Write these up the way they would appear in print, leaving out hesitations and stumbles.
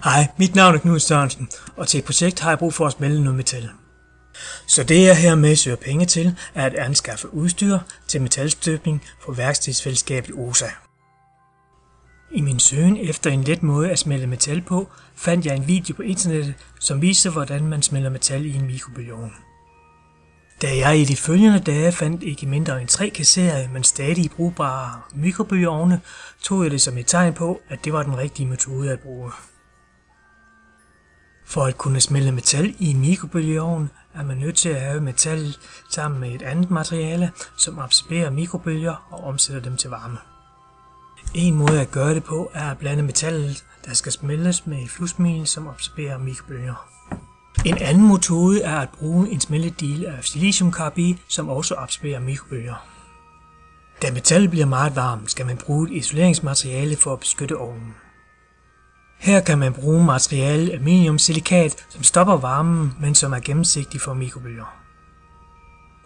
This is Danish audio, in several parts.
Hej, mit navn er Knud Sørensen, og til et projekt har jeg brug for at smelte noget metal. Så det jeg hermed søger penge til, er at anskaffe udstyr til metalstøbning for værkstedsfællesskabet OSA. I min søgen efter en let måde at smelte metal på, fandt jeg en video på internettet, som viser hvordan man smelter metal i en mikrobølgeovn. Da jeg i de følgende dage fandt ikke mindre end 3 kasserede, men stadig brugbare mikrobølgeovne, tog jeg det som et tegn på, at det var den rigtige metode at bruge. For at kunne smelte metal i en mikrobølgeovn, er man nødt til at have metal sammen med et andet materiale, som absorberer mikrobølger og omsætter dem til varme. En måde at gøre det på er at blande metallet, der skal smeltes med et flusmel, som absorberer mikrobølger. En anden metode er at bruge en smeltedil af siliciumkarbid, som også absorberer mikrobølger. Da metallet bliver meget varmt, skal man bruge et isoleringsmateriale for at beskytte ovnen. Her kan man bruge materialet aluminiumsilikat, som stopper varmen, men som er gennemsigtig for mikrobølger.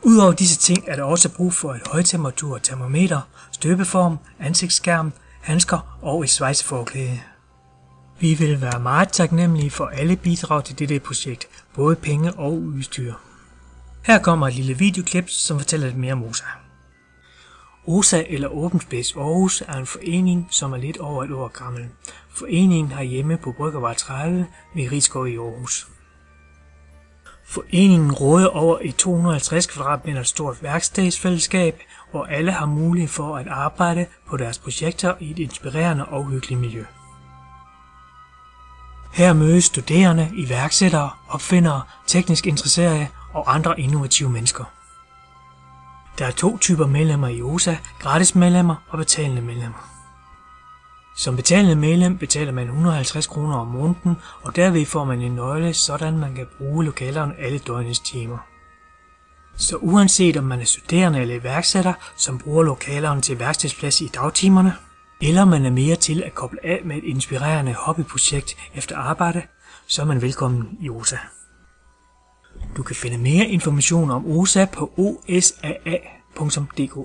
Udover disse ting er der også brug for et højtemperatur termometer, støbeform, ansigtsskærm, handsker og et svejseforklæde. Vi vil være meget taknemmelige for alle bidrag til dette projekt, både penge og udstyr. Her kommer et lille videoklip, som fortæller lidt mere om OSA. OSA eller Open Space Aarhus er en forening, som er lidt over et år gammel. Foreningen har hjemme på Bryggervej 30 ved Risskov i Aarhus. Foreningen råder over et 250 kvadratmeter stort værkstedsfællesskab, hvor alle har mulighed for at arbejde på deres projekter i et inspirerende og hyggeligt miljø. Her mødes studerende, iværksættere, opfindere, teknisk interesserede og andre innovative mennesker. Der er 2 typer medlemmer i OSA, gratis medlemmer og betalende medlemmer. Som betalende medlem betaler man 150 kroner om måneden, og derved får man en nøgle, sådan man kan bruge lokalerne alle døgnets timer. Så uanset om man er studerende eller iværksætter, som bruger lokalerne til værkstedsplads i dagtimerne, eller man er mere til at koble af med et inspirerende hobbyprojekt efter arbejde, så er man velkommen i OSA. Du kan finde mere information om OSA på osaa.dk.